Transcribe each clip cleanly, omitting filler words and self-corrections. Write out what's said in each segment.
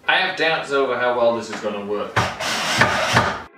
I have doubts over how well this is going to work.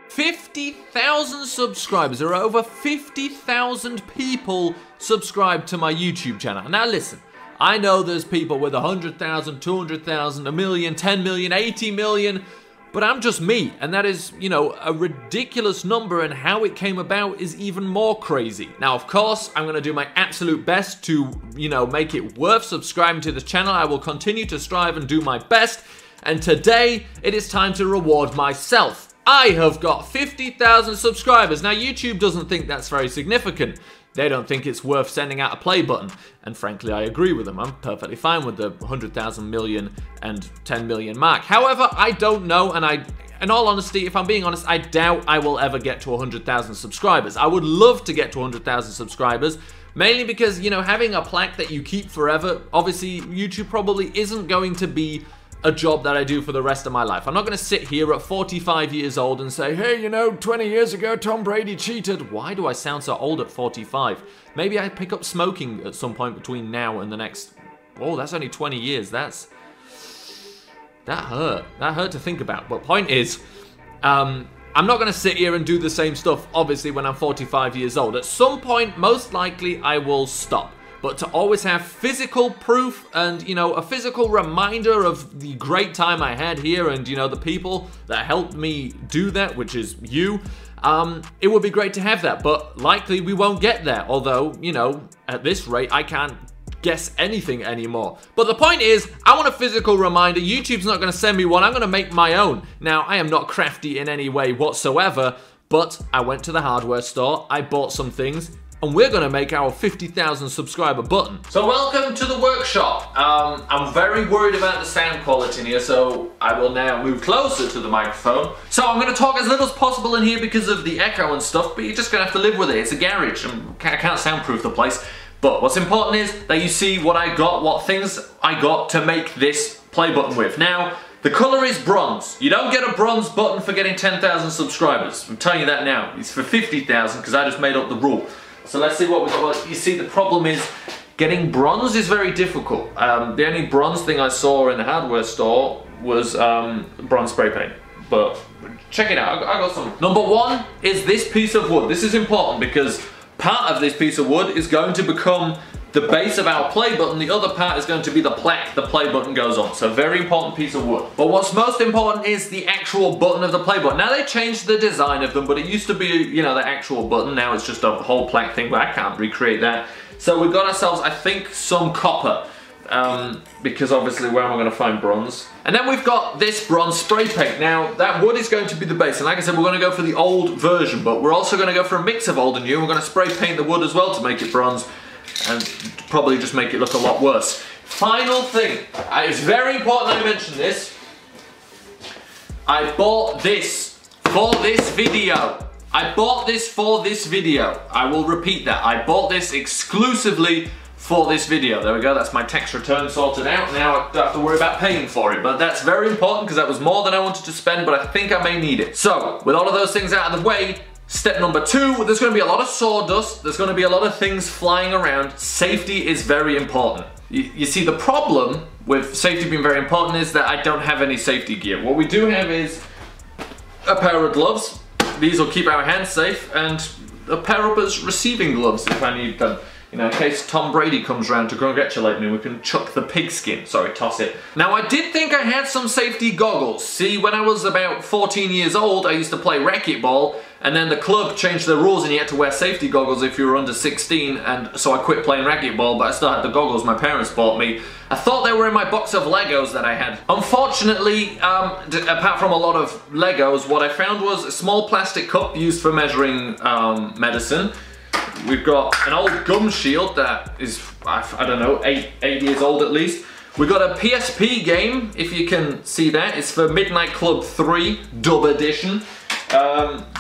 50,000 subscribers. There are over 50,000 people subscribed to my YouTube channel. Now listen, I know there's people with 100,000, 200,000, a million, 10 million, 80 million, but I'm just me, and that is, you know, a ridiculous number, and how it came about is even more crazy. Now, of course, I'm gonna do my absolute best to, you know, make it worth subscribing to this channel. I will continue to strive and do my best, and today, it is time to reward myself. I have got 50,000 subscribers. Now, YouTube doesn't think that's very significant. They don't think it's worth sending out a play button. And frankly, I agree with them. I'm perfectly fine with the 100,000 million and 10 million mark. However, I don't know, and in all honesty, if I'm being honest, I doubt I will ever get to 100,000 subscribers. I would love to get to 100,000 subscribers, mainly because, you know, having a plaque that you keep forever, obviously, YouTube probably isn't going to be a job that I do for the rest of my life. I'm not going to sit here at 45 years old and say, hey, you know, 20 years ago, Tom Brady cheated. Why do I sound so old at 45? Maybe I pick up smoking at some point between now and the next... Oh, that's only 20 years. That hurt. That hurt to think about. But point is, I'm not going to sit here and do the same stuff, obviously, when I'm 45 years old. At some point, most likely, I will stop. But to always have physical proof and, you know, a physical reminder of the great time I had here and, you know, the people that helped me do that, which is you, it would be great to have that. But likely we won't get there. Although, you know, at this rate, I can't guess anything anymore. But the point is, I want a physical reminder. YouTube's not going to send me one. I'm going to make my own. Now, I am not crafty in any way whatsoever, but I went to the hardware store. I bought some things. And we're going to make our 50,000 subscriber button. So welcome to the workshop. I'm very worried about the sound quality in here, so I will now move closer to the microphone. So I'm going to talk as little as possible in here because of the echo and stuff, but you're just going to have to live with it. It's a garage, and I can't soundproof the place. But what's important is that you see what I got, what things I got to make this play button with. Now, the color is bronze. You don't get a bronze button for getting 10,000 subscribers. I'm telling you that now. It's for 50,000 because I just made up the rule. So let's see what we got. Well, you see, the problem is getting bronze is very difficult. The only bronze thing I saw in the hardware store was bronze spray paint. But check it out, I got some. Number one is this piece of wood. This is important because part of this piece of wood is going to become the base of our play button. The other part is going to be the plaque the play button goes on. So very important piece of wood. But what's most important is the actual button of the play button. Now they changed the design of them, but it used to be, you know, the actual button. Now it's just a whole plaque thing, but I can't recreate that. So we've got ourselves, I think, some copper. Because obviously where am I going to find bronze? And then we've got this bronze spray paint. Now that wood is going to be the base, and like I said, we're going to go for the old version, but we're also going to go for a mix of old and new. We're going to spray paint the wood as well to make it bronze, and probably just make it look a lot worse. Final thing, it's very important I mention this. I bought this for this video. I bought this for this video. I will repeat that. I bought this exclusively for this video. There we go, that's my tax return sorted out. Now I don't have to worry about paying for it, but that's very important because that was more than I wanted to spend, but I think I may need it. So, with all of those things out of the way, step number two, there's going to be a lot of sawdust, there's going to be a lot of things flying around. Safety is very important. You see, the problem with safety being very important is that I don't have any safety gear. What we do have is a pair of gloves. These will keep our hands safe, and a pair of receiving gloves if I need them. You know, in case Tom Brady comes round to congratulate me, we can chuck the pigskin. Sorry, toss it. Now, I did think I had some safety goggles. See, when I was about 14 years old, I used to play racquetball, and then the club changed the rules and you had to wear safety goggles if you were under 16, and so I quit playing racquetball, but I still had the goggles my parents bought me. I thought they were in my box of Legos that I had. Unfortunately, apart from a lot of Legos, what I found was a small plastic cup used for measuring medicine. We've got an old gum shield that is, I don't know, 8 years old at least. We've got a PSP game, if you can see that. It's for Midnight Club 3, Dub Edition.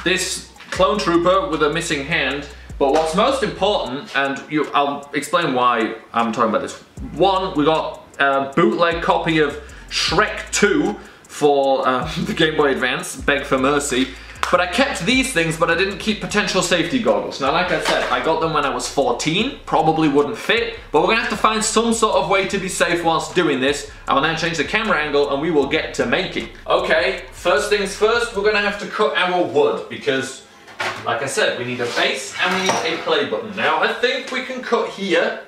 This clone trooper with a missing hand. But what's most important, and I'll explain why I'm talking about this. One, we got a bootleg copy of Shrek 2 for the Game Boy Advance, Beg for Mercy. But I kept these things, but I didn't keep potential safety goggles. Now, like I said, I got them when I was 14, probably wouldn't fit, but we're gonna have to find some sort of way to be safe whilst doing this. I will now change the camera angle and we will get to making. Okay, first things first, we're gonna have to cut our wood because, like I said, we need a base and we need a play button. Now, I think we can cut here,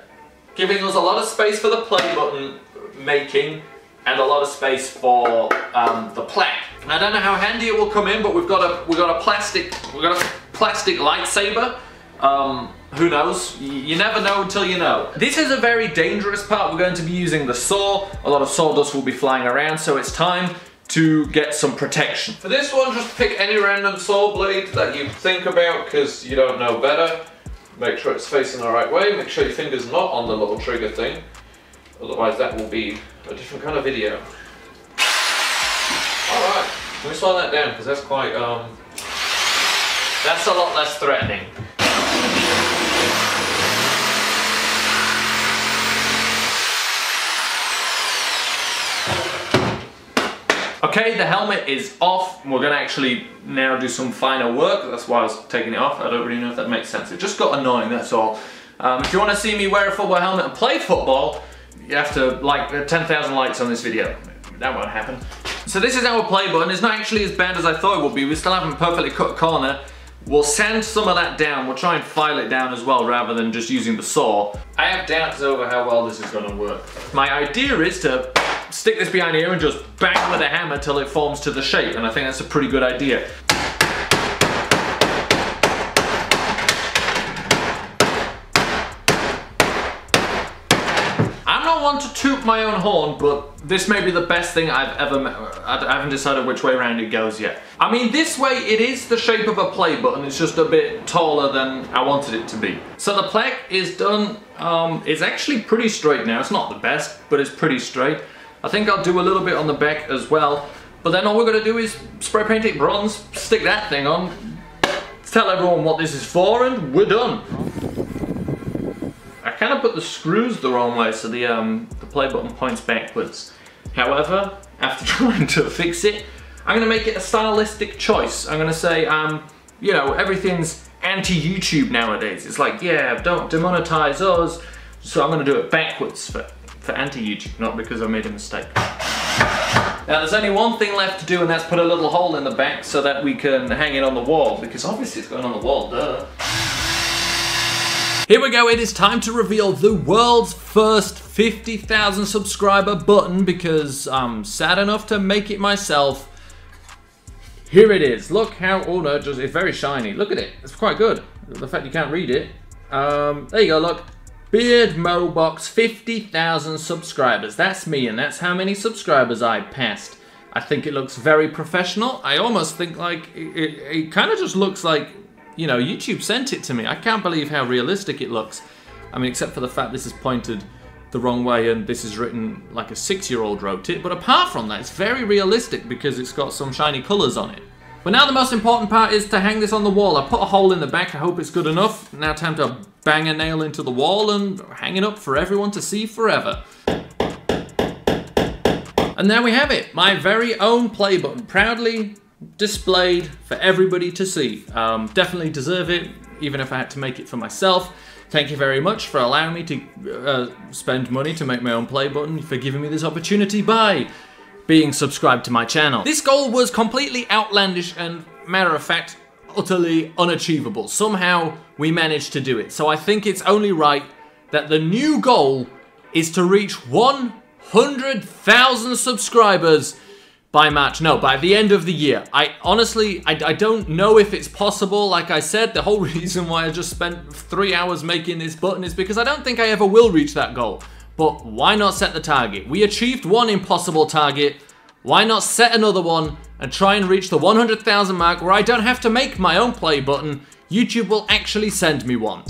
giving us a lot of space for the play button making and a lot of space for the plaque. I don't know how handy it will come in, but we've got a plastic lightsaber. Who knows? You never know until you know. This is a very dangerous part. We're going to be using the saw. A lot of sawdust will be flying around, so it's time to get some protection. For this one, just pick any random saw blade that you think about, because you don't know better. Make sure it's facing the right way. Make sure your finger's not on the little trigger thing. Otherwise that will be a different kind of video. Alright, let me slow that down because that's quite, that's a lot less threatening. Okay, the helmet is off. We're gonna actually now do some finer work. That's why I was taking it off. I don't really know if that makes sense. It just got annoying, that's all. If you wanna see me wear a football helmet and play football, you have to like 10,000 likes on this video. That won't happen. So this is our play button. It's not actually as bad as I thought it would be. We still haven't perfectly cut a corner. We'll sand some of that down. We'll try and file it down as well rather than just using the saw. I have doubts over how well this is gonna work. My idea is to stick this behind here and just bang with a hammer till it forms to the shape, and I think that's a pretty good idea. I'm not one to toot my own horn, but this may be the best thing I've ever met. I haven't decided which way around it goes yet. I mean, this way it is the shape of a play button, it's just a bit taller than I wanted it to be. So the plaque is done. It's actually pretty straight now. It's not the best, but it's pretty straight. I think I'll do a little bit on the back as well, but then all we're gonna do is spray paint it bronze, stick that thing on, tell everyone what this is for, and we're done. I kind of put the screws the wrong way, so the play button points backwards. However, after trying to fix it, I'm gonna make it a stylistic choice. I'm gonna say, you know, everything's anti-YouTube nowadays. It's like, yeah, don't demonetize us, so I'm gonna do it backwards for anti-YouTube, not because I made a mistake. Now there's only one thing left to do, and that's put a little hole in the back so that we can hang it on the wall, because obviously it's going on the wall, duh. Here we go, it is time to reveal the world's first 50,000 subscriber button, because I'm sad enough to make it myself. Here it is. Look how, oh no, it's very shiny. Look at it, it's quite good. The fact you can't read it. There you go, look. Beardmohbox, 50,000 subscribers. That's me, and that's how many subscribers I passed. I think it looks very professional. I almost think like, it kind of just looks like, you know, YouTube sent it to me. I can't believe how realistic it looks. I mean, except for the fact this is pointed the wrong way and this is written like a 6-year-old wrote it. But apart from that, it's very realistic because it's got some shiny colors on it. But now the most important part is to hang this on the wall. I put a hole in the back, I hope it's good enough. Now time to bang a nail into the wall and hang it up for everyone to see forever. And there we have it, my very own play button, proudly displayed for everybody to see. Definitely deserve it, even if I had to make it for myself. Thank you very much for allowing me to spend money to make my own play button, for giving me this opportunity by being subscribed to my channel. This goal was completely outlandish and, matter of fact, utterly unachievable. Somehow we managed to do it. So I think it's only right that the new goal is to reach 100,000 subscribers by March. No, by the end of the year. I honestly don't know if it's possible. Like I said, the whole reason why I just spent 3 hours making this button is because I don't think I ever will reach that goal. But why not set the target? We achieved one impossible target. Why not set another one and try and reach the 100,000 mark where I don't have to make my own play button? YouTube will actually send me one.